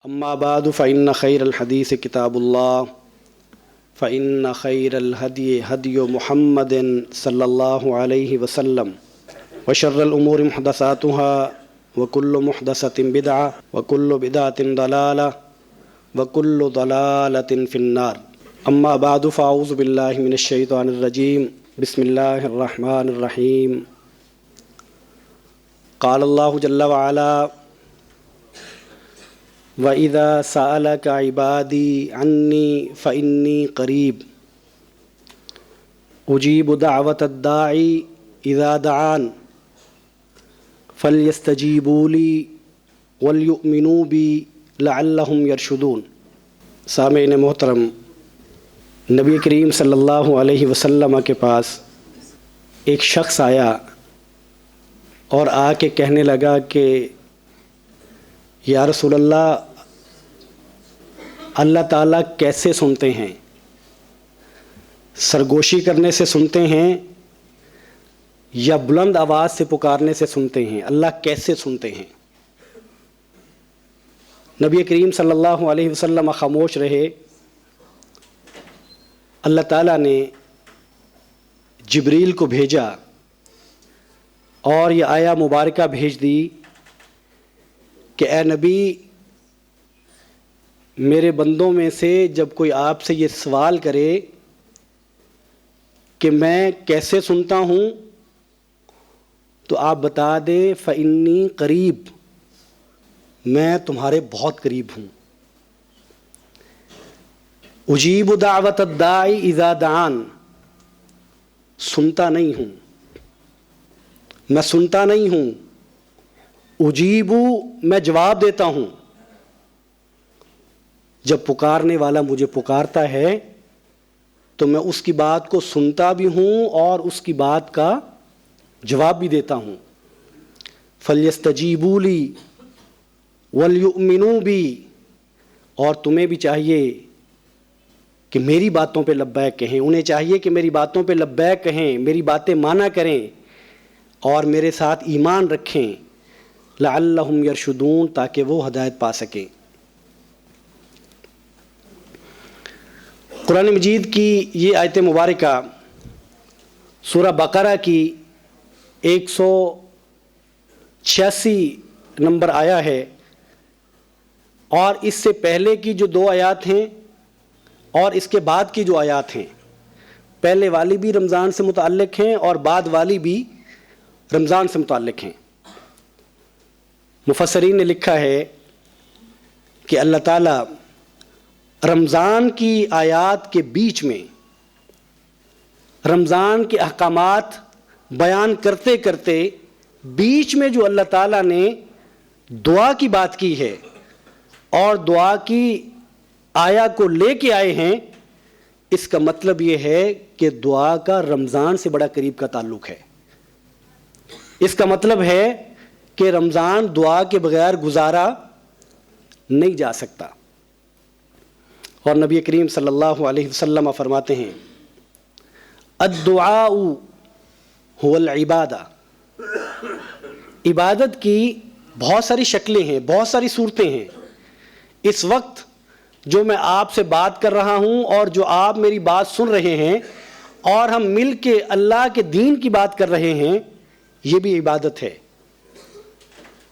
اما بعد فإن خیر الحدیث کتاب اللہ فإن خیر الہدی ہدی محمد صلی اللہ علیہ وسلم وشر الامور محدثاتها وکل محدثۃ بدعہ وکل بدعۃ ضلالہ وکل ضلالۃ فی النار اما بعد فاعوذ باللہ من الشیطان الرجیم بسم اللہ الرحمن الرحیم قال اللہ جل وعلا وَإِذَا سَأَلَكَ عِبَادِي عَنِّي فَإِنِّي قَرِيبٌ أُجِيبُ دَعْوَةَ الدَّاعِ إِذَا دَعَانِ فَلْيَسْتَجِيبُوا لِي وَلْيُؤْمِنُوا بِي لَعَلَّهُمْ يَرْشُدُونَ۔ سامعین محترم، نبی کریم صلی اللہ علیہ وسلم کے پاس ایک شخص آیا اور آ کے کہنے لگا کہ یا رسول اللہ، اللہ تعالیٰ کیسے سنتے ہیں؟ سرگوشی کرنے سے سنتے ہیں یا بلند آواز سے پکارنے سے سنتے ہیں؟ اللہ کیسے سنتے ہیں؟ نبی کریم صلی اللہ علیہ وسلم خاموش رہے۔ اللہ تعالیٰ نے جبریل کو بھیجا اور یہ آیا مبارکہ بھیج دی کہ اے نبی، میرے بندوں میں سے جب کوئی آپ سے یہ سوال کرے کہ میں کیسے سنتا ہوں تو آپ بتا دیں فإنی قریب، میں تمہارے بہت قریب ہوں۔ اجیب دعوت الداعی اذا دعان، سنتا نہیں ہوں، میں سنتا نہیں ہوں۔ اجیبو، میں جواب دیتا ہوں، جب پکارنے والا مجھے پکارتا ہے تو میں اس کی بات کو سنتا بھی ہوں اور اس کی بات کا جواب بھی دیتا ہوں۔ فَلْيَسْتَجِيبُوا لِي وَلْيُؤْمِنُوا بِي، اور تمہیں بھی چاہیے کہ میری باتوں پہ لبیک کہیں، انہیں چاہیے کہ میری باتوں پہ لبیک کہیں، میری باتیں مانا کریں اور میرے ساتھ ایمان رکھیں، لعلہم یرشدون، تاکہ وہ ہدایت پا سکیں۔ قرآن مجید کی یہ آیت مبارکہ سورہ بقرہ کی 186 نمبر آیا ہے، اور اس سے پہلے کی جو 2 آیات ہیں اور اس کے بعد کی جو آیات ہیں، پہلے والی بھی رمضان سے متعلق ہیں اور بعد والی بھی رمضان سے متعلق ہیں۔ مفسرین نے لکھا ہے کہ اللہ تعالیٰ رمضان کی آیات کے بیچ میں رمضان کے احکامات بیان کرتے کرتے بیچ میں جو اللہ تعالیٰ نے دعا کی بات کی ہے اور دعا کی آیا کو لے کے آئے ہیں، اس کا مطلب یہ ہے کہ دعا کا رمضان سے بڑا قریب کا تعلق ہے۔ اس کا مطلب ہے کہ رمضان دعا کے بغیر گزارا نہیں جا سکتا، اور نبی کریم صلی اللہ علیہ وسلم فرماتے ہیں الدعاء هو العبادہ، عبادت کی بہت ساری شکلیں ہیں، بہت ساری صورتیں ہیں۔ اس وقت جو میں آپ سے بات کر رہا ہوں اور جو آپ میری بات سن رہے ہیں اور ہم مل کے اللہ کے دین کی بات کر رہے ہیں، یہ بھی عبادت ہے۔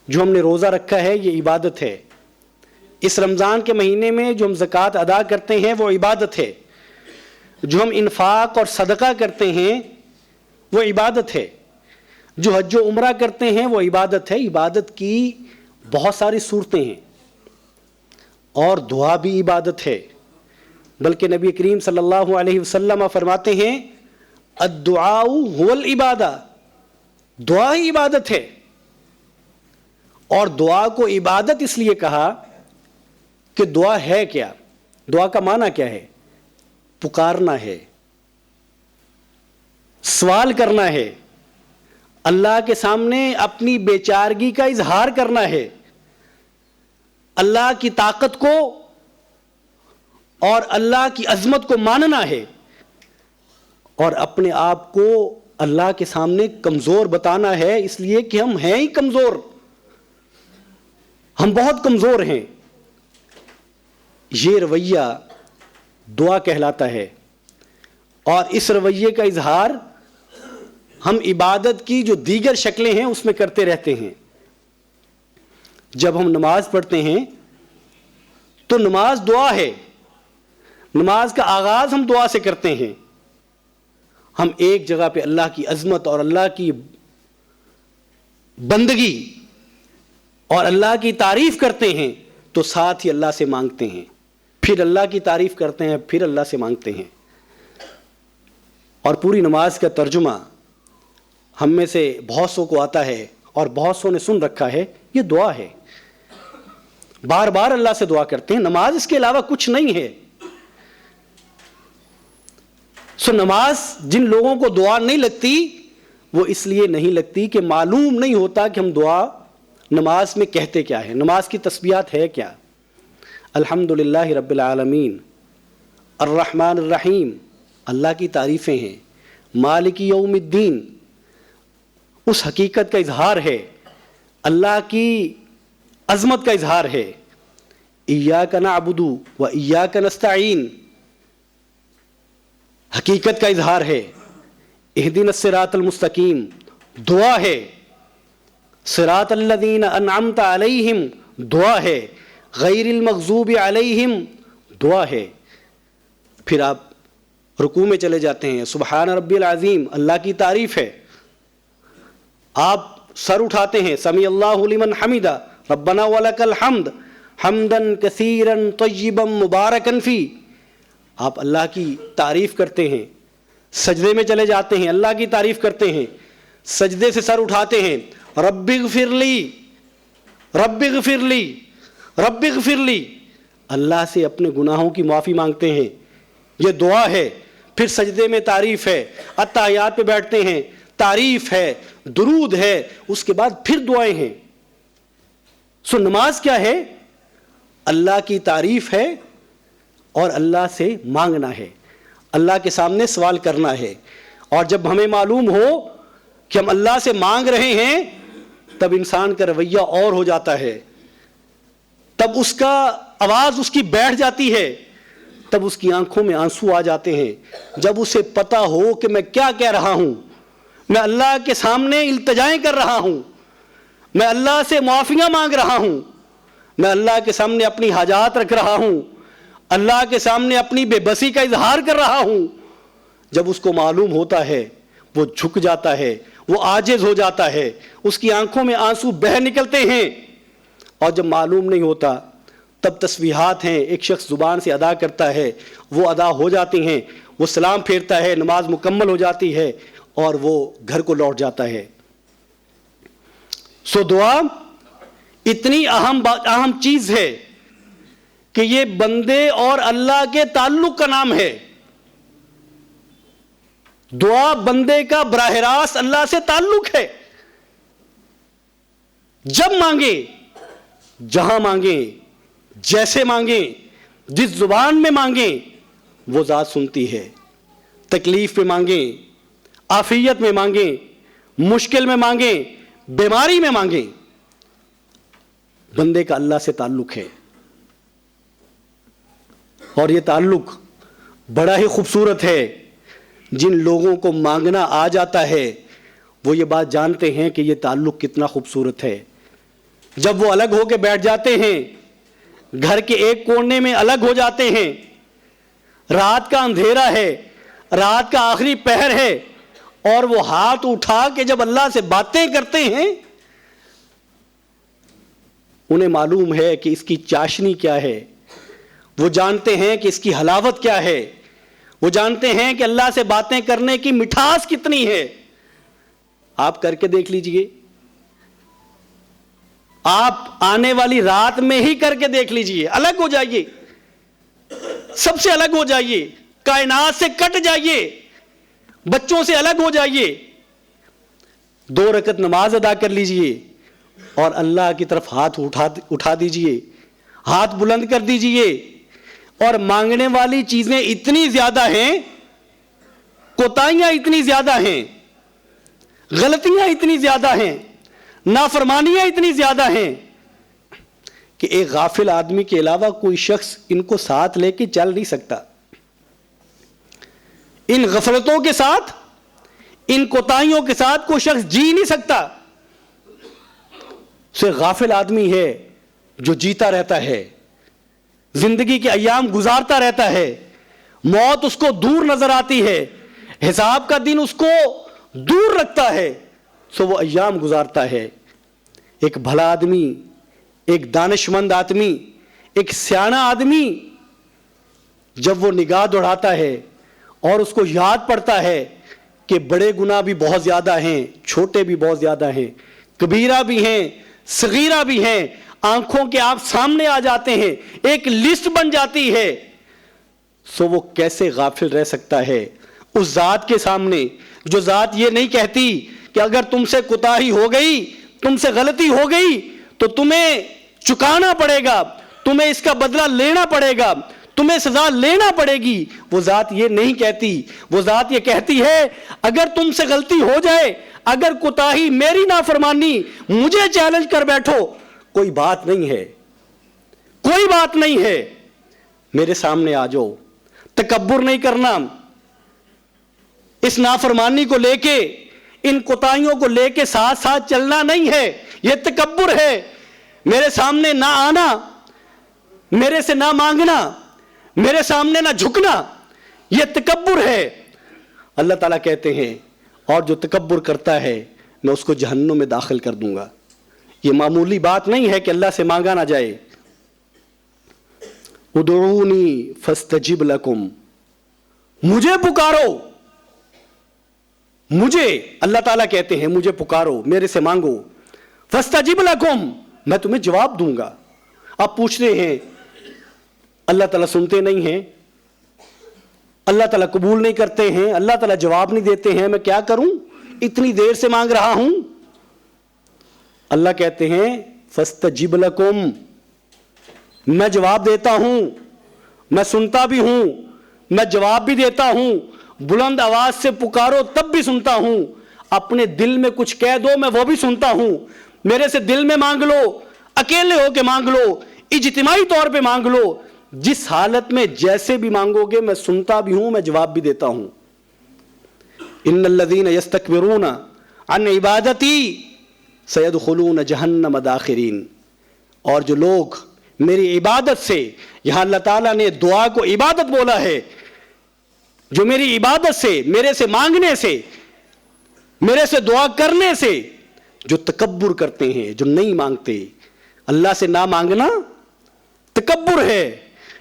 جو ہم نے روزہ رکھا ہے یہ عبادت ہے۔ اس رمضان کے مہینے میں جو ہم زکوٰۃ ادا کرتے ہیں وہ عبادت ہے۔ جو ہم انفاق اور صدقہ کرتے ہیں وہ عبادت ہے۔ جو حج و عمرہ کرتے ہیں وہ عبادت ہے۔ عبادت کی بہت ساری صورتیں ہیں، اور دعا بھی عبادت ہے۔ بلکہ نبی کریم صلی اللہ علیہ وسلم فرماتے ہیں الدعاء هو العبادہ، دعا ہی عبادت ہے۔ اور دعا کو عبادت اس لیے کہا کہ دعا ہے کیا؟ دعا کا معنی کیا ہے؟ پکارنا ہے، سوال کرنا ہے، اللہ کے سامنے اپنی بیچارگی کا اظہار کرنا ہے، اللہ کی طاقت کو اور اللہ کی عظمت کو ماننا ہے، اور اپنے آپ کو اللہ کے سامنے کمزور بتانا ہے، اس لیے کہ ہم ہیں ہی کمزور، ہم بہت کمزور ہیں۔ یہ رویہ دعا کہلاتا ہے، اور اس رویے کا اظہار ہم عبادت کی جو دیگر شکلیں ہیں اس میں کرتے رہتے ہیں۔ جب ہم نماز پڑھتے ہیں تو نماز دعا ہے، نماز کا آغاز ہم دعا سے کرتے ہیں۔ ہم ایک جگہ پہ اللہ کی عظمت اور اللہ کی بندگی اور اللہ کی تعریف کرتے ہیں تو ساتھ ہی اللہ سے مانگتے ہیں، پھر اللہ کی تعریف کرتے ہیں، پھر اللہ سے مانگتے ہیں۔ اور پوری نماز کا ترجمہ ہم میں سے بہت سو کو آتا ہے اور بہت سو نے سن رکھا ہے، یہ دعا ہے۔ بار بار اللہ سے دعا کرتے ہیں، نماز اس کے علاوہ کچھ نہیں ہے۔ نماز جن لوگوں کو دعا نہیں لگتی وہ اس لیے نہیں لگتی کہ معلوم نہیں ہوتا کہ ہم دعا نماز میں کہتے کیا ہے، نماز کی تسبیحات ہے کیا۔ الحمدللہ رب العالمین، الرحمن الرحیم، اللہ کی تعریفیں ہیں، مالک یوم الدین، اس حقیقت کا اظہار ہے، اللہ کی عظمت کا اظہار ہے، ایاک نعبد و ایاک نستعین، حقیقت کا اظہار ہے، اہدنا الصراط المستقیم دعا ہے، صراط الذین انعمت علیہم دعا ہے، غیر المغضوب علیہم دعا ہے۔ پھر آپ رکوع میں چلے جاتے ہیں، سبحان ربی العظیم اللہ کی تعریف ہے، آپ سر اٹھاتے ہیں، سمیع اللہ لمن حمدہ ربنا ولک الحمد حمدا کثیرا طیبا مبارکا فی، آپ اللہ کی تعریف کرتے ہیں، سجدے میں چلے جاتے ہیں، اللہ کی تعریف کرتے ہیں، سجدے سے سر اٹھاتے ہیں، رب اغفر لی رب اغفر لی رب اغفر لی، اللہ سے اپنے گناہوں کی معافی مانگتے ہیں، یہ دعا ہے۔ پھر سجدے میں تعریف ہے، اتحیات پہ بیٹھتے ہیں، تعریف ہے، درود ہے، اس کے بعد پھر دعائیں ہیں۔ نماز کیا ہے؟ اللہ کی تعریف ہے اور اللہ سے مانگنا ہے، اللہ کے سامنے سوال کرنا ہے۔ اور جب ہمیں معلوم ہو کہ ہم اللہ سے مانگ رہے ہیں تب انسان کا رویہ اور ہو جاتا ہے، تب اس کا آواز اس کی بیٹھ جاتی ہے، تب اس کی آنکھوں میں آنسو آ جاتے ہیں، جب اسے پتا ہو کہ میں کیا کہہ رہا ہوں، میں اللہ کے سامنے التجائیں کر رہا ہوں، میں اللہ سے معافیاں مانگ رہا ہوں، میں اللہ کے سامنے اپنی حاجات رکھ رہا ہوں، اللہ کے سامنے اپنی بے بسی کا اظہار کر رہا ہوں۔ جب اس کو معلوم ہوتا ہے وہ جھک جاتا ہے، وہ عاجز ہو جاتا ہے، اس کی آنکھوں میں آنسو بہہ نکلتے ہیں۔ اور جب معلوم نہیں ہوتا تب تسبیحات ہیں، ایک شخص زبان سے ادا کرتا ہے، وہ ادا ہو جاتی ہیں، وہ سلام پھیرتا ہے، نماز مکمل ہو جاتی ہے اور وہ گھر کو لوٹ جاتا ہے۔ دعا اتنی اہم چیز ہے کہ یہ بندے اور اللہ کے تعلق کا نام ہے۔ دعا بندے کا براہ راست اللہ سے تعلق ہے۔ جب مانگیں، جہاں مانگیں، جیسے مانگیں، جس زبان میں مانگیں، وہ ذات سنتی ہے۔ تکلیف میں مانگیں، عافیت میں مانگیں، مشکل میں مانگیں، بیماری میں مانگیں، بندے کا اللہ سے تعلق ہے۔ اور یہ تعلق بڑا ہی خوبصورت ہے۔ جن لوگوں کو مانگنا آ جاتا ہے وہ یہ بات جانتے ہیں کہ یہ تعلق کتنا خوبصورت ہے۔ جب وہ الگ ہو کے بیٹھ جاتے ہیں، گھر کے ایک کونے میں الگ ہو جاتے ہیں، رات کا اندھیرا ہے، رات کا آخری پہر ہے، اور وہ ہاتھ اٹھا کے جب اللہ سے باتیں کرتے ہیں، انہیں معلوم ہے کہ اس کی چاشنی کیا ہے، وہ جانتے ہیں کہ اس کی حلاوت کیا ہے، وہ جانتے ہیں کہ اللہ سے باتیں کرنے کی مٹھاس کتنی ہے۔ آپ کر کے دیکھ لیجئے، آپ آنے والی رات میں ہی کر کے دیکھ لیجئے، الگ ہو جائیے، سب سے الگ ہو جائیے، کائنات سے کٹ جائیے، بچوں سے الگ ہو جائیے، 2 رکعت نماز ادا کر لیجئے اور اللہ کی طرف ہاتھ اٹھا دیجئے، ہاتھ بلند کر دیجئے، اور مانگنے والی چیزیں اتنی زیادہ ہیں، کوتاہیاں اتنی زیادہ ہیں، غلطیاں اتنی زیادہ ہیں، نافرمانیاں اتنی زیادہ ہیں کہ ایک غافل آدمی کے علاوہ کوئی شخص ان کو ساتھ لے کے چل نہیں سکتا. ان غفلتوں کے ساتھ، ان کوتاہیوں کے ساتھ کوئی شخص جی نہیں سکتا. سے غافل آدمی ہے جو جیتا رہتا ہے، زندگی کے ایام گزارتا رہتا ہے، موت اس کو دور نظر آتی ہے، حساب کا دن اس کو دور رکھتا ہے، سو وہ ایام گزارتا ہے. ایک بھلا آدمی، ایک دانشمند آدمی، ایک سیانہ آدمی جب وہ نگاہ دوڑاتا ہے اور اس کو یاد پڑتا ہے کہ بڑے گناہ بھی بہت زیادہ ہیں، چھوٹے بھی بہت زیادہ ہیں، کبیرہ بھی ہیں، صغیرہ بھی ہیں، آنکھوں کے آپ سامنے آ جاتے ہیں، ایک لسٹ بن جاتی ہے، سو وہ کیسے غافل رہ سکتا ہے اس ذات کے سامنے جو ذات یہ نہیں کہتی کہ اگر تم سے کوتاہی ہو گئی، تم سے غلطی ہو گئی تو تمہیں چکانا پڑے گا، تمہیں اس کا بدلہ لینا پڑے گا، تمہیں سزا لینا پڑے گی. وہ ذات یہ نہیں کہتی. وہ ذات یہ کہتی ہے اگر تم سے غلطی ہو جائے، اگر کوتاہی، میری نافرمانی، مجھے چیلنج کر بیٹھو، کوئی بات نہیں ہے، کوئی بات نہیں ہے، میرے سامنے آ جاؤ. تکبر نہیں کرنا، اس نافرمانی کو لے کے، ان کوتاہیوں کو لے کے ساتھ ساتھ چلنا نہیں ہے، یہ تکبر ہے. میرے سامنے نہ آنا، میرے سے نہ مانگنا، میرے سامنے نہ جھکنا، یہ تکبر ہے. اللہ تعالیٰ کہتے ہیں اور جو تکبر کرتا ہے میں اس کو جہنم میں داخل کر دوں گا. یہ معمولی بات نہیں ہے کہ اللہ سے مانگا نہ جائے. ادعونی فاستجب لکم، مجھے پکارو، مجھے، اللہ تعالیٰ کہتے ہیں مجھے پکارو، میرے سے مانگو. فاستجب لکم، میں تمہیں جواب دوں گا. آپ پوچھتے ہیں اللہ تعالیٰ سنتے نہیں ہیں، اللہ تعالیٰ قبول نہیں کرتے ہیں، اللہ تعالیٰ جواب نہیں دیتے ہیں، میں کیا کروں، اتنی دیر سے مانگ رہا ہوں. اللہ کہتے ہیں فاستجب لکم، میں جواب دیتا ہوں، میں سنتا بھی ہوں، میں جواب بھی دیتا ہوں. بلند آواز سے پکارو تب بھی سنتا ہوں، اپنے دل میں کچھ کہہ دو میں وہ بھی سنتا ہوں. میرے سے دل میں مانگ لو، اکیلے ہو کے مانگ لو، اجتماعی طور پہ مانگ لو، جس حالت میں جیسے بھی مانگو گے میں سنتا بھی ہوں، میں جواب بھی دیتا ہوں. ان الذین یستکبرون عن عبادتی سیدخلون جہنم داخرین. اور جو لوگ میری عبادت سے، یہاں اللہ تعالیٰ نے دعا کو عبادت بولا ہے، جو میری عبادت سے، میرے سے مانگنے سے، میرے سے دعا کرنے سے جو تکبر کرتے ہیں، جو نہیں مانگتے. اللہ سے نہ مانگنا تکبر ہے.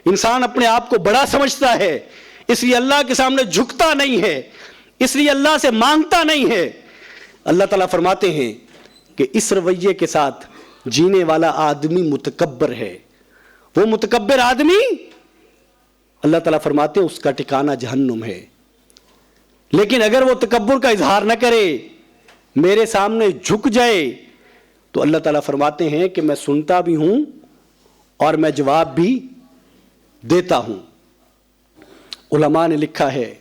انسان اپنے آپ کو بڑا سمجھتا ہے، اس لیے اللہ کے سامنے جھکتا نہیں ہے، اس لیے اللہ سے مانگتا نہیں ہے. اللہ تعالیٰ فرماتے ہیں کہ اس رویے کے ساتھ جینے والا آدمی متکبر ہے. وہ متکبر آدمی، اللہ تعالیٰ فرماتے ہیں اس کا ٹھکانہ جہنم ہے. لیکن اگر وہ تکبر کا اظہار نہ کرے، میرے سامنے جھک جائے، تو اللہ تعالیٰ فرماتے ہیں کہ میں سنتا بھی ہوں اور میں جواب بھی دیتا ہوں. علماء نے لکھا ہے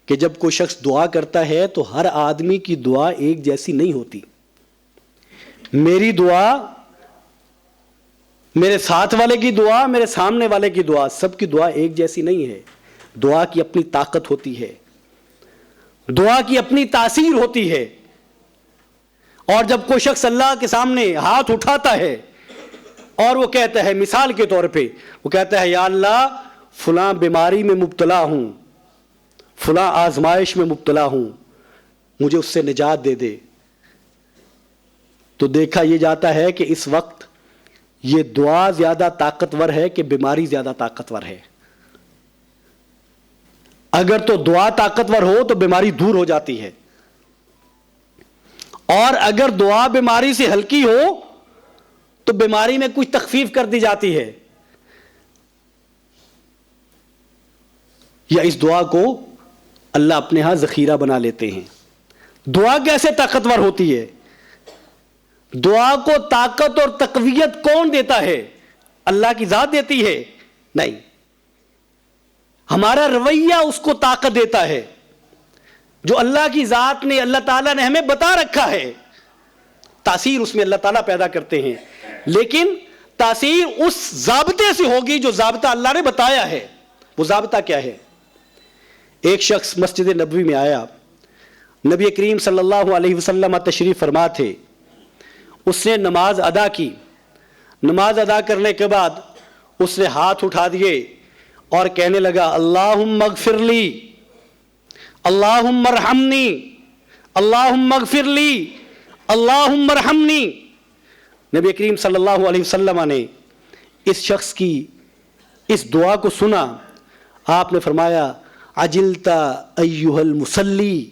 کہ جب کوئی شخص دعا کرتا ہے تو ہر آدمی کی دعا ایک جیسی نہیں ہوتی. میری دعا، میرے ساتھ والے کی دعا، میرے سامنے والے کی دعا، سب کی دعا ایک جیسی نہیں ہے. دعا کی اپنی طاقت ہوتی ہے، دعا کی اپنی تاثیر ہوتی ہے. اور جب کوئی شخص اللہ کے سامنے ہاتھ اٹھاتا ہے اور وہ کہتا ہے، مثال کے طور پہ وہ کہتا ہے یا اللہ فلاں بیماری میں مبتلا ہوں، فلاں آزمائش میں مبتلا ہوں، مجھے اس سے نجات دے دے، تو دیکھا یہ جاتا ہے کہ اس وقت یہ دعا زیادہ طاقتور ہے کہ بیماری زیادہ طاقتور ہے. اگر تو دعا طاقتور ہو تو بیماری دور ہو جاتی ہے، اور اگر دعا بیماری سے ہلکی ہو تو بیماری میں کچھ تخفیف کر دی جاتی ہے. یا اس دعا کو اللہ اپنے ہاں ذخیرہ بنا لیتے ہیں. دعا کیسے طاقتور ہوتی ہے؟ دعا کو طاقت اور تقویت کون دیتا ہے؟ اللہ کی ذات دیتی ہے؟ نہیں، ہمارا رویہ اس کو طاقت دیتا ہے، جو اللہ کی ذات نے، اللہ تعالیٰ نے ہمیں بتا رکھا ہے. تاثیر اس میں اللہ تعالیٰ پیدا کرتے ہیں، لیکن تاثیر اس ضابطے سے ہوگی جو ضابطہ اللہ نے بتایا ہے. وہ ضابطہ کیا ہے؟ ایک شخص مسجد نبوی میں آیا، نبی کریم صلی اللہ علیہ وسلم تشریف فرما تھے. اس نے نماز ادا کی. نماز ادا کرنے کے بعد اس نے ہاتھ اٹھا دیے اور کہنے لگا اللہم اغفر لی، اللہم ارحمنی، اللہم اغفر لی، اللہم ارحمنی. نبی کریم صلی اللہ علیہ وسلم نے اس شخص کی اس دعا کو سنا. آپ نے فرمایا عجلت ایھا المصلی،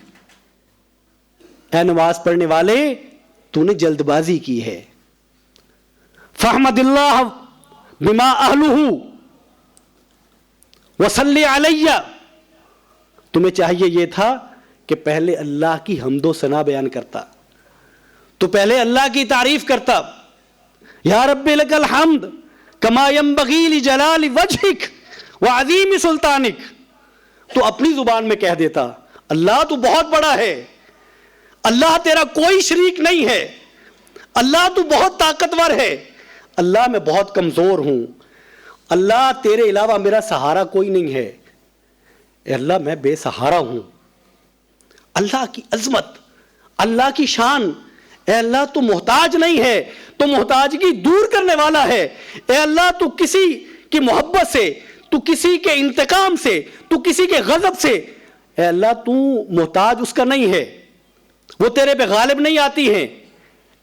اے نماز پڑھنے والے تو نے جلد بازی کی ہے. فاحمد اللہ بما اہلہ وصلی علی، تمہیں چاہیے یہ تھا کہ پہلے اللہ کی حمد و ثنا بیان کرتا، تو پہلے اللہ کی تعریف کرتا. یا رب لک الحمد کما ینبغی لجلال وجہک وعظیم سلطانک. تو اپنی زبان میں کہہ دیتا اللہ تو بہت بڑا ہے، اللہ تیرا کوئی شریک نہیں ہے، اللہ تو بہت طاقتور ہے، اللہ میں بہت کمزور ہوں، اللہ تیرے علاوہ میرا سہارا کوئی نہیں ہے، اے اللہ میں بے سہارا ہوں. اللہ کی عظمت، اللہ کی شان، اے اللہ تو محتاج نہیں ہے، تو محتاجگی دور کرنے والا ہے. اے اللہ تو کسی کی محبت سے، تو کسی کے انتقام سے، تو کسی کے غضب سے، اے اللہ تو محتاج اس کا نہیں ہے، وہ تیرے پہ غالب نہیں آتی ہیں.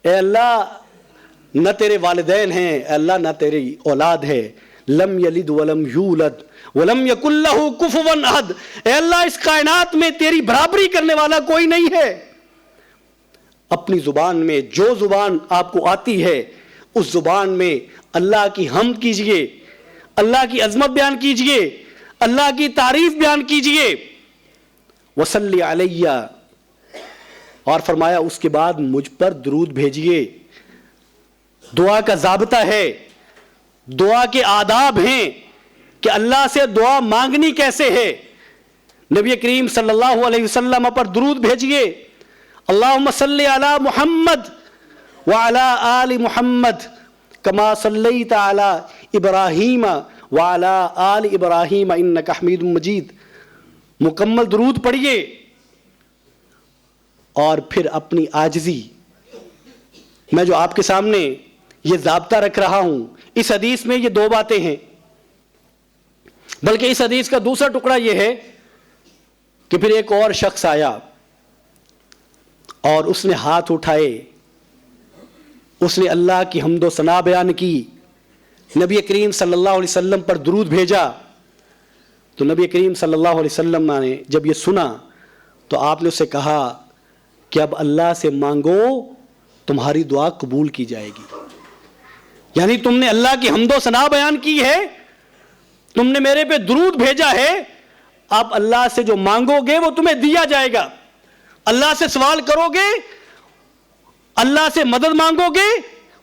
اے اللہ نہ تیرے والدین ہیں، اے اللہ نہ تیری اولاد ہے. لم یلد ولم یولد ولم یکن لہ کفوا احد. اے اللہ اس کائنات میں تیری برابری کرنے والا کوئی نہیں ہے. اپنی زبان میں جو زبان آپ کو آتی ہے اس زبان میں اللہ کی حمد کیجئے، اللہ کی عظمت بیان کیجئے، اللہ کی تعریف بیان کیجئے. وصلی علی، اور فرمایا اس کے بعد مجھ پر درود بھیجئے. دعا کا ضابطہ ہے، دعا کے آداب ہیں کہ اللہ سے دعا مانگنی کیسے ہے. نبی کریم صلی اللہ علیہ وسلم پر درود بھیجئے. اللہم صلی علی محمد وعلی آل محمد کما صلیت علی ابراہیم وعلی آل ابراہیم انک حمید مجید. مکمل درود پڑھیے اور پھر اپنی عاجزی، میں جو آپ کے سامنے یہ ضابطہ رکھ رہا ہوں، اس حدیث میں یہ دو باتیں ہیں، بلکہ اس حدیث کا دوسرا ٹکڑا یہ ہے کہ پھر ایک اور شخص آیا اور اس نے ہاتھ اٹھائے، اس نے اللہ کی حمد و ثنا بیان کی، نبی کریم صلی اللہ علیہ وسلم پر درود بھیجا. تو نبی کریم صلی اللہ علیہ وسلم نے جب یہ سنا تو آپ نے اسے کہا کہ اب اللہ سے مانگو، تمہاری دعا قبول کی جائے گی. یعنی تم نے اللہ کی حمد و ثنا بیان کی ہے، تم نے میرے پہ درود بھیجا ہے، اب اللہ سے جو مانگو گے وہ تمہیں دیا جائے گا. اللہ سے سوال کرو گے، اللہ سے مدد مانگو گے،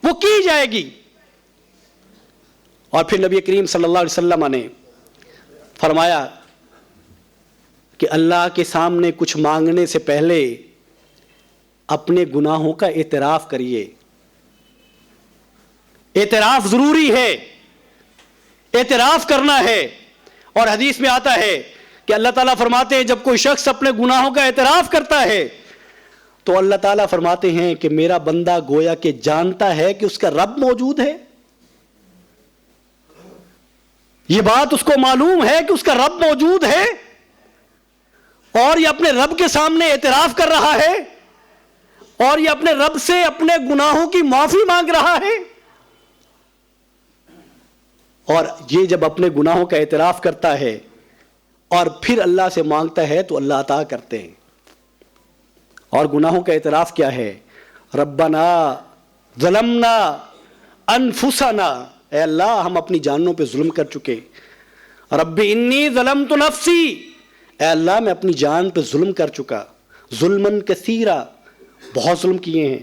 وہ کی جائے گی. اور پھر نبی کریم صلی اللہ علیہ وسلم نے فرمایا کہ اللہ کے سامنے کچھ مانگنے سے پہلے اپنے گناہوں کا اعتراف کریے. اعتراف ضروری ہے، اعتراف کرنا ہے. اور حدیث میں آتا ہے کہ اللہ تعالیٰ فرماتے ہیں جب کوئی شخص اپنے گناہوں کا اعتراف کرتا ہے تو اللہ تعالیٰ فرماتے ہیں کہ میرا بندہ گویا کہ جانتا ہے کہ اس کا رب موجود ہے. یہ بات اس کو معلوم ہے کہ اس کا رب موجود ہے اور یہ اپنے رب کے سامنے اعتراف کر رہا ہے اور یہ اپنے رب سے اپنے گناہوں کی معافی مانگ رہا ہے. اور یہ جب اپنے گناہوں کا اعتراف کرتا ہے اور پھر اللہ سے مانگتا ہے تو اللہ عطا کرتے ہیں. اور گناہوں کا اعتراف کیا ہے؟ ربنا ظلمنا انفسنا، اے اللہ ہم اپنی جانوں پہ ظلم کر چکے. رب انی ظلمت نفسی، اے اللہ میں اپنی جان پہ ظلم کر چکا. ظلمن کثیرا، بہت ظلم کیے ہیں.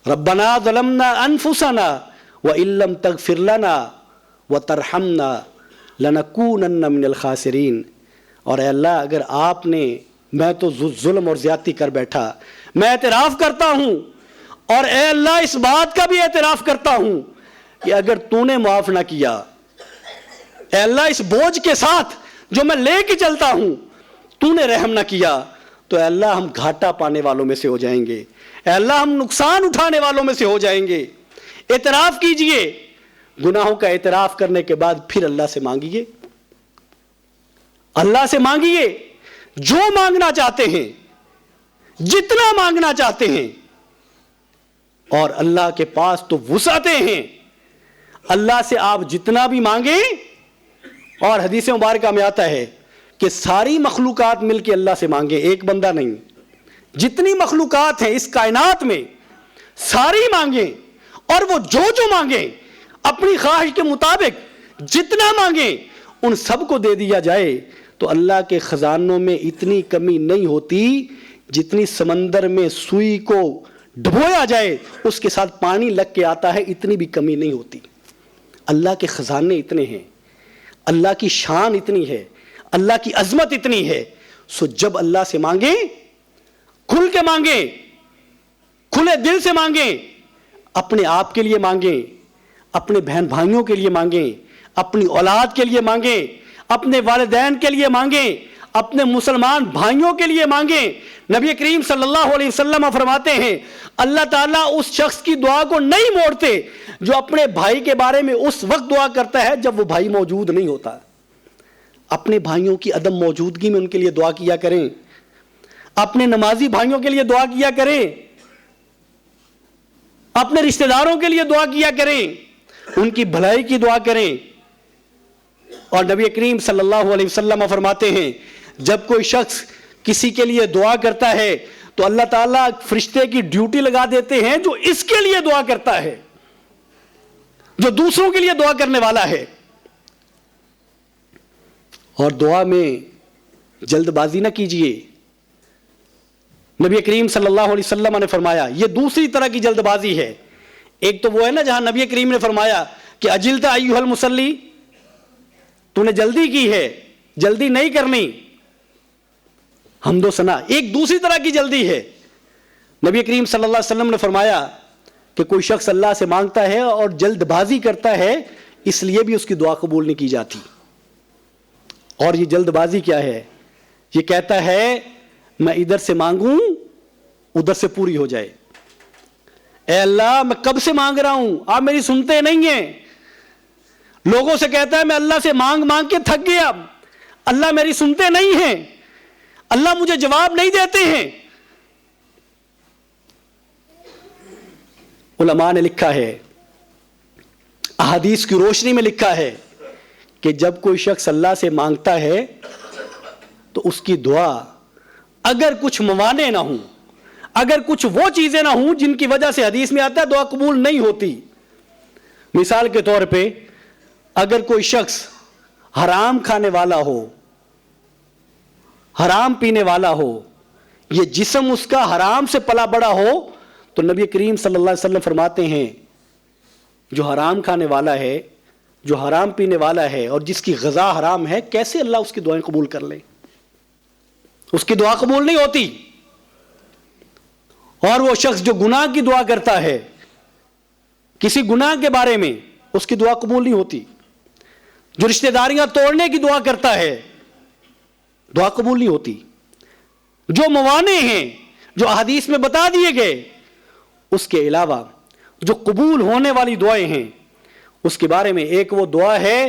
ربنا ظلمنا انفسنا وان لم تغفر لنا وترحمنا لنکونن من الخاسرین. اور اے اللہ اگر آپ نے، میں تو ظلم اور زیادتی کر بیٹھا، میں اعتراف کرتا ہوں اور اے اللہ اس بات کا بھی اعتراف کرتا ہوں کہ اگر تو نے معاف نہ کیا، اے اللہ اس بوجھ کے ساتھ جو میں لے کے چلتا ہوں تو نے رحم نہ کیا، تو اے اللہ ہم گھاٹا پانے والوں میں سے ہو جائیں گے، اے اللہ ہم نقصان اٹھانے والوں میں سے ہو جائیں گے۔ اعتراف کیجئے، گناہوں کا اعتراف کرنے کے بعد پھر اللہ سے مانگیے، اللہ سے مانگیے جو مانگنا چاہتے ہیں، جتنا مانگنا چاہتے ہیں، اور اللہ کے پاس تو وسعتیں ہیں۔ اللہ سے آپ جتنا بھی مانگیں، اور حدیث مبارکہ میں آتا ہے کہ ساری مخلوقات مل کے اللہ سے مانگیں، ایک بندہ نہیں، جتنی مخلوقات ہیں اس کائنات میں ساری مانگیں، اور وہ جو جو مانگیں اپنی خواہش کے مطابق جتنا مانگیں ان سب کو دے دیا جائے، تو اللہ کے خزانوں میں اتنی کمی نہیں ہوتی جتنی سمندر میں سوئی کو ڈبویا جائے اس کے ساتھ پانی لگ کے آتا ہے، اتنی بھی کمی نہیں ہوتی۔ اللہ کے خزانے اتنے ہیں، اللہ کی شان اتنی ہے، اللہ کی عظمت اتنی ہے۔ سو جب اللہ سے مانگیں، کھل کے مانگیں، کھلے دل سے مانگیں، اپنے آپ کے لیے مانگیں، اپنے بہن بھائیوں کے لیے مانگیں، اپنی اولاد کے لیے مانگیں، اپنے والدین کے لیے مانگیں، اپنے مسلمان بھائیوں کے لیے مانگیں۔ نبی کریم صلی اللہ علیہ وسلم فرماتے ہیں اللہ تعالیٰ اس شخص کی دعا کو نہیں موڑتے جو اپنے بھائی کے بارے میں اس وقت دعا کرتا ہے جب وہ بھائی موجود نہیں ہوتا۔ اپنے بھائیوں کی عدم موجودگی میں ان کے لیے دعا کیا کریں، اپنے نمازی بھائیوں کے لیے دعا کیا کریں، اپنے رشتہ داروں کے لیے دعا کیا کریں، ان کی بھلائی کی دعا کریں۔ اور نبی کریم صلی اللہ علیہ وسلم فرماتے ہیں جب کوئی شخص کسی کے لیے دعا کرتا ہے تو اللہ تعالیٰ فرشتے کی ڈیوٹی لگا دیتے ہیں جو اس کے لیے دعا کرتا ہے، جو دوسروں کے لیے دعا کرنے والا ہے۔ اور دعا میں جلد بازی نہ کیجیے۔ نبی کریم صلی اللہ علیہ وسلم نے فرمایا یہ دوسری طرح کی جلد بازی ہے۔ ایک تو وہ ہے نا جہاں نبی کریم نے فرمایا کہ اجلتا ایھا المصلی، تو نے جلدی کی ہے، جلدی نہیں کرنی، حمد و ثنا۔ ایک دوسری طرح کی جلدی ہے، نبی کریم صلی اللہ علیہ وسلم نے فرمایا کہ کوئی شخص اللہ سے مانگتا ہے اور جلد بازی کرتا ہے اس لیے بھی اس کی دعا قبول نہیں کی جاتی۔ اور یہ جلد بازی کیا ہے؟ یہ کہتا ہے میں ادھر سے مانگوں ادھر سے پوری ہو جائے۔ اے اللہ میں کب سے مانگ رہا ہوں، آپ میری سنتے نہیں ہیں۔ لوگوں سے کہتا ہے میں اللہ سے مانگ مانگ کے تھک گیا، اللہ میری سنتے نہیں ہیں، اللہ مجھے جواب نہیں دیتے ہیں۔ علماء نے لکھا ہے، احادیث کی روشنی میں لکھا ہے کہ جب کوئی شخص اللہ سے مانگتا ہے تو اس کی دعا اگر کچھ موانع نہ ہوں، اگر کچھ وہ چیزیں نہ ہوں جن کی وجہ سے حدیث میں آتا ہے دعا قبول نہیں ہوتی۔ مثال کے طور پہ اگر کوئی شخص حرام کھانے والا ہو، حرام پینے والا ہو، یہ جسم اس کا حرام سے پلا بڑا ہو، تو نبی کریم صلی اللہ علیہ وسلم فرماتے ہیں جو حرام کھانے والا ہے، جو حرام پینے والا ہے اور جس کی غذا حرام ہے، کیسے اللہ اس کی دعائیں قبول کر لے؟ اس کی دعا قبول نہیں ہوتی۔ اور وہ شخص جو گناہ کی دعا کرتا ہے، کسی گناہ کے بارے میں، اس کی دعا قبول نہیں ہوتی۔ جو رشتہ داریاں توڑنے کی دعا کرتا ہے، دعا قبول نہیں ہوتی۔ جو موانع ہیں جو احادیث میں بتا دیے گئے، اس کے علاوہ جو قبول ہونے والی دعائیں ہیں اس کے بارے میں ایک وہ دعا ہے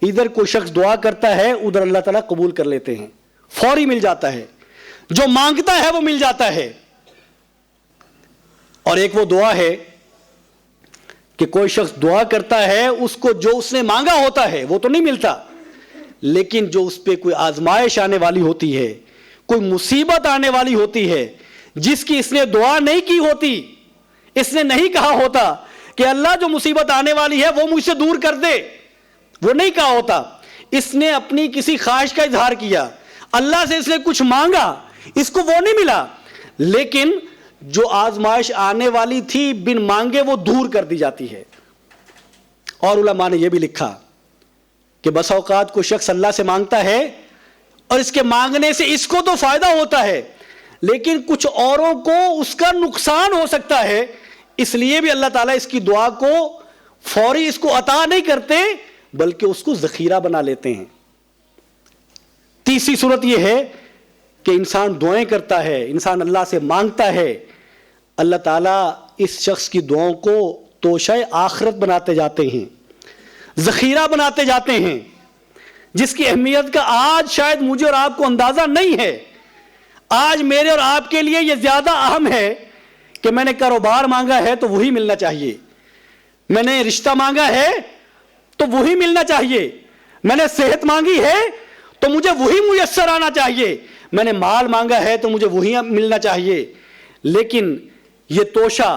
ادھر کوئی شخص دعا کرتا ہے ادھر اللہ تعالیٰ قبول کر لیتے ہیں، فوری مل جاتا ہے، جو مانگتا ہے وہ مل جاتا ہے۔ اور ایک وہ دعا ہے کہ کوئی شخص دعا کرتا ہے اس کو جو اس نے مانگا ہوتا ہے وہ تو نہیں ملتا، لیکن جو اس پہ کوئی آزمائش آنے والی ہوتی ہے، کوئی مصیبت آنے والی ہوتی ہے جس کی اس نے دعا نہیں کی ہوتی، اس نے نہیں کہا ہوتا کہ اللہ جو مصیبت آنے والی ہے وہ مجھ سے دور کر دے، وہ نہیں کہا ہوتا، اس نے اپنی کسی خواہش کا اظہار کیا، اللہ سے اس نے کچھ مانگا، اس کو وہ نہیں ملا، لیکن جو آزمائش آنے والی تھی بن مانگے وہ دور کر دی جاتی ہے۔ اور علماء نے یہ بھی لکھا کہ بس اوقات کوئی شخص اللہ سے مانگتا ہے اور اس کے مانگنے سے اس کو تو فائدہ ہوتا ہے لیکن کچھ اوروں کو اس کا نقصان ہو سکتا ہے، اس لیے بھی اللہ تعالیٰ اس کی دعا کو فوری اس کو عطا نہیں کرتے بلکہ اس کو ذخیرہ بنا لیتے ہیں۔ تیسری صورت یہ ہے کہ انسان دعائیں کرتا ہے، انسان اللہ سے مانگتا ہے، اللہ تعالیٰ اس شخص کی دعاؤں کو توشہ آخرت بناتے جاتے ہیں، ذخیرہ بناتے جاتے ہیں، جس کی اہمیت کا آج شاید مجھے اور آپ کو اندازہ نہیں ہے۔ آج میرے اور آپ کے لیے یہ زیادہ اہم ہے کہ میں نے کاروبار مانگا ہے تو وہی ملنا چاہیے، میں نے رشتہ مانگا ہے تو وہی ملنا چاہیے، میں نے صحت مانگی ہے تو مجھے وہی میسر آنا چاہیے، میں نے مال مانگا ہے تو مجھے وہی ملنا چاہیے۔ لیکن یہ توشہ،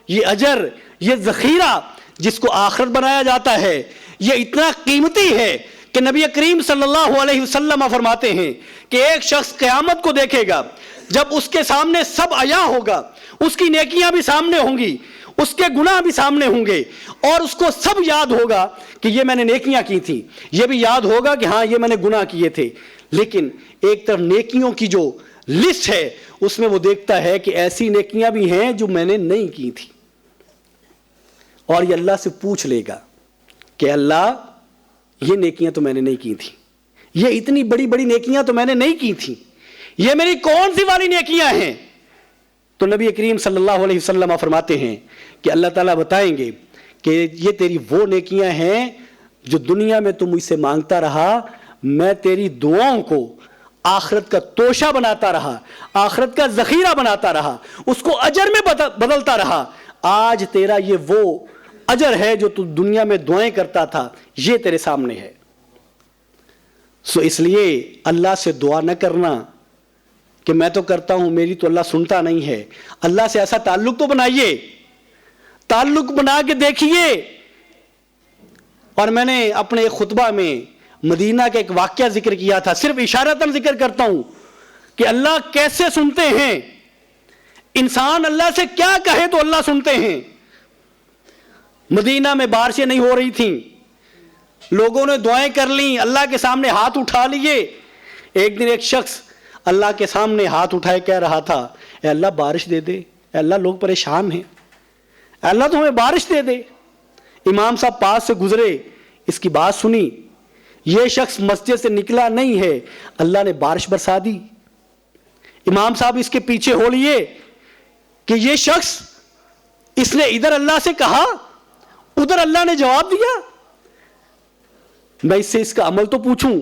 یہ اجر، یہ ذخیرہ جس کو آخرت بنایا جاتا ہے، یہ اتنا قیمتی ہے کہ نبی کریم صلی اللہ علیہ وسلم فرماتے ہیں کہ ایک شخص قیامت کو دیکھے گا، جب اس کے سامنے سب عیاں ہوگا، اس کی نیکیاں بھی سامنے ہوں گی، اس کے گناہ بھی سامنے ہوں گے، اور اس کو سب یاد ہوگا کہ یہ میں نے نیکیاں کی تھیں، یہ بھی یاد ہوگا کہ ہاں یہ میں نے گناہ کیے تھے، لیکن ایک طرف نیکیوں کی جو لسٹ ہے اس میں وہ دیکھتا ہے کہ ایسی نیکیاں بھی ہیں جو میں نے نہیں کی تھی، اور یہ اللہ سے پوچھ لے گا کہ اللہ یہ نیکیاں تو میں نے نہیں کی تھی، یہ اتنی بڑی بڑی نیکیاں تو میں نے نہیں کی تھی، یہ میری کون سی والی نیکیاں ہیں؟ تو نبی کریم صلی اللہ علیہ وسلم فرماتے ہیں کہ اللہ تعالیٰ بتائیں گے کہ یہ تیری وہ نیکیاں ہیں جو دنیا میں تم مجھ سے مانگتا رہا، میں تیری دعاؤں کو آخرت کا توشہ بناتا رہا، آخرت کا ذخیرہ بناتا رہا، اس کو اجر میں بدلتا رہا، آج تیرا یہ وہ اجر ہے جو تو دنیا میں دعائیں کرتا تھا، یہ تیرے سامنے ہے۔ سو اس لیے اللہ سے دعا نہ کرنا کہ میں تو کرتا ہوں میری تو اللہ سنتا نہیں ہے، اللہ سے ایسا تعلق تو بنائیے، تعلق بنا کے دیکھیے۔ اور میں نے اپنے ایک خطبہ میں مدینہ کا ایک واقعہ ذکر کیا تھا، صرف اشارتاً ذکر کرتا ہوں کہ اللہ کیسے سنتے ہیں، انسان اللہ سے کیا کہے تو اللہ سنتے ہیں۔ مدینہ میں بارشیں نہیں ہو رہی تھیں، لوگوں نے دعائیں کر لیں، اللہ کے سامنے ہاتھ اٹھا لیے۔ ایک دن ایک شخص اللہ کے سامنے ہاتھ اٹھائے کہہ رہا تھا، اے اللہ بارش دے دے، اے اللہ لوگ پریشان ہیں، اے اللہ تو ہمیں بارش دے دے۔ امام صاحب پاس سے گزرے، اس کی بات سنی، یہ شخص مسجد سے نکلا نہیں ہے، اللہ نے بارش برسا دی۔ امام صاحب اس کے پیچھے ہو لیے کہ یہ شخص، اس نے ادھر اللہ سے کہا، ادھر اللہ نے جواب دیا، میں اس سے اس کا عمل تو پوچھوں۔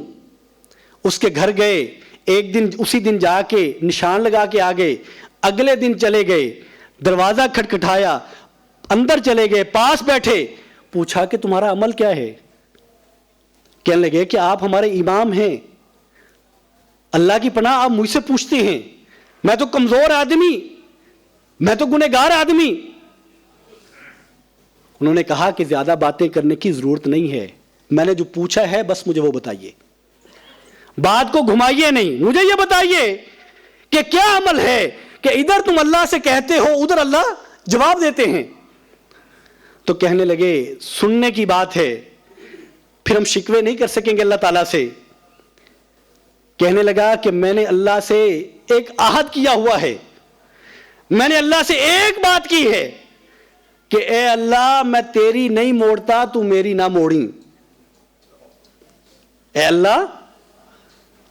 اس کے گھر گئے، ایک دن اسی دن جا کے نشان لگا کے آ گئے، اگلے دن چلے گئے، دروازہ کھٹکھٹایا، اندر چلے گئے، پاس بیٹھے، پوچھا کہ تمہارا عمل کیا ہے؟ کہنے لگے کہ آپ ہمارے امام ہیں، اللہ کی پناہ آپ مجھ سے پوچھتے ہیں، میں تو کمزور آدمی، میں تو گنہگار آدمی۔ انہوں نے کہا کہ زیادہ باتیں کرنے کی ضرورت نہیں ہے، میں نے جو پوچھا ہے بس مجھے وہ بتائیے، بات کو گھمائیے نہیں، مجھے یہ بتائیے کہ کیا عمل ہے کہ ادھر تم اللہ سے کہتے ہو، ادھر اللہ جواب دیتے ہیں۔ تو کہنے لگے سننے کی بات ہے، پھر ہم شکوے نہیں کر سکیں گے اللہ تعالیٰ سے۔ کہنے لگا کہ میں نے اللہ سے ایک عہد کیا ہوا ہے، میں نے اللہ سے ایک بات کی ہے کہ اے اللہ میں تیری نہیں موڑتا، تو میری نہ موڑی۔ اے اللہ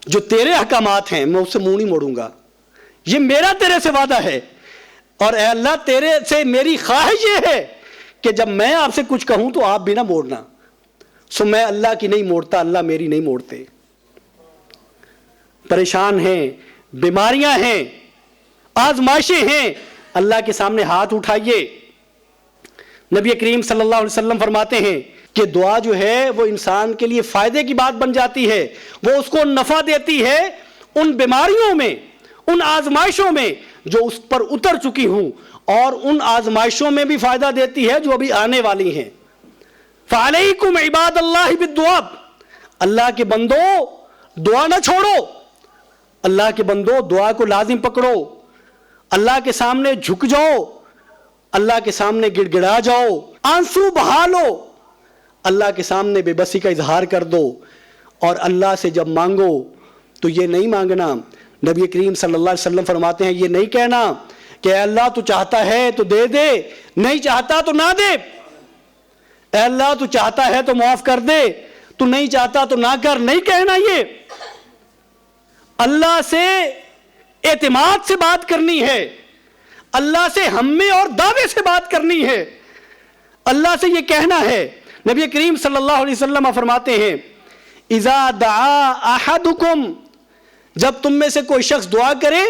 جو تیرے احکامات ہیں میں اس سے منہ نہیں موڑوں گا، یہ میرا تیرے سے وعدہ ہے، اور اے اللہ تیرے سے میری خواہش یہ ہے کہ جب میں آپ سے کچھ کہوں تو آپ بھی نہ موڑنا۔ سو میں اللہ کی نہیں موڑتا، اللہ میری نہیں موڑتے۔ پریشان ہیں، بیماریاں ہیں، آزمائشیں ہیں، اللہ کے سامنے ہاتھ اٹھائیے۔ نبی کریم صلی اللہ علیہ وسلم فرماتے ہیں کہ دعا جو ہے وہ انسان کے لیے فائدے کی بات بن جاتی ہے، وہ اس کو نفع دیتی ہے ان بیماریوں میں، ان آزمائشوں میں جو اس پر اتر چکی ہوں، اور ان آزمائشوں میں بھی فائدہ دیتی ہے جو ابھی آنے والی ہیں۔ فَعَلَيْكُمْ عِبَادَ اللَّهِ بِالدُّعَاءِ، اللہ کے بندو دعا نہ چھوڑو، اللہ کے بندو دعا کو لازم پکڑو، اللہ کے سامنے جھک جاؤ، اللہ کے سامنے گڑ گڑا جاؤ، آنسو بہا لو، اللہ کے سامنے بے بسی کا اظہار کر دو، اور اللہ سے جب مانگو تو یہ نہیں مانگنا، نبی کریم صلی اللہ علیہ وسلم فرماتے ہیں یہ نہیں کہنا کہ اے اللہ تو چاہتا ہے تو دے دے، نہیں چاہتا تو نہ دے۔ اے اللہ تو چاہتا ہے تو معاف کر دے، تو نہیں چاہتا تو نہ کر، نہیں کہنا یہ۔ اللہ سے اعتماد سے بات کرنی ہے، اللہ سے ہمیں اور دعوے سے بات کرنی ہے، اللہ سے یہ کہنا ہے۔ نبی کریم صلی اللہ علیہ وسلم فرماتے ہیں اذا دعا احدکم، جب تم میں سے کوئی شخص دعا کرے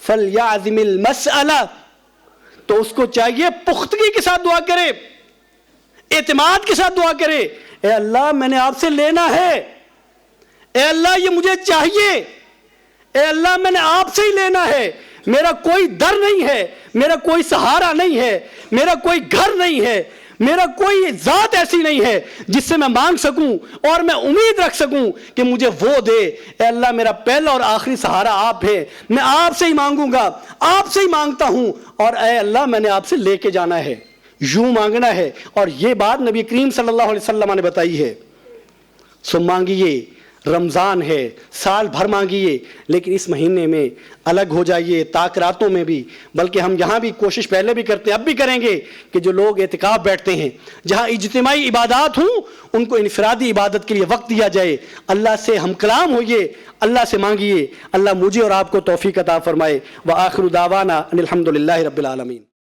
فلیعظم المسألہ، تو اس کو چاہیے پختگی کے ساتھ دعا کرے، اعتماد کے ساتھ دعا کرے۔ اے اللہ میں نے آپ سے لینا ہے، اے اللہ یہ مجھے چاہیے، اے اللہ میں نے آپ سے ہی لینا ہے، میرا کوئی در نہیں ہے، میرا کوئی سہارا نہیں ہے، میرا کوئی گھر نہیں ہے، میرا کوئی ذات ایسی نہیں ہے جس سے میں مانگ سکوں اور میں امید رکھ سکوں کہ مجھے وہ دے۔ اے اللہ میرا پہلا اور آخری سہارا آپ ہے، میں آپ سے ہی مانگوں گا، آپ سے ہی مانگتا ہوں، اور اے اللہ میں نے آپ سے لے کے جانا ہے، یوں مانگنا ہے۔ اور یہ بات نبی کریم صلی اللہ علیہ وسلم نے بتائی ہے۔ سو مانگیے، رمضان ہے، سال بھر مانگیے، لیکن اس مہینے میں الگ ہو جائیے، تاک راتوں میں بھی۔ بلکہ ہم یہاں بھی کوشش پہلے بھی کرتے ہیں، اب بھی کریں گے، کہ جو لوگ اعتکاف بیٹھتے ہیں، جہاں اجتماعی عبادات ہوں ان کو انفرادی عبادت کے لیے وقت دیا جائے، اللہ سے ہم کلام ہوئیے، اللہ سے مانگیے۔ اللہ مجھے اور آپ کو توفیق عطا فرمائے۔ وآخر دعوانا ان الحمد للہ رب العالمین۔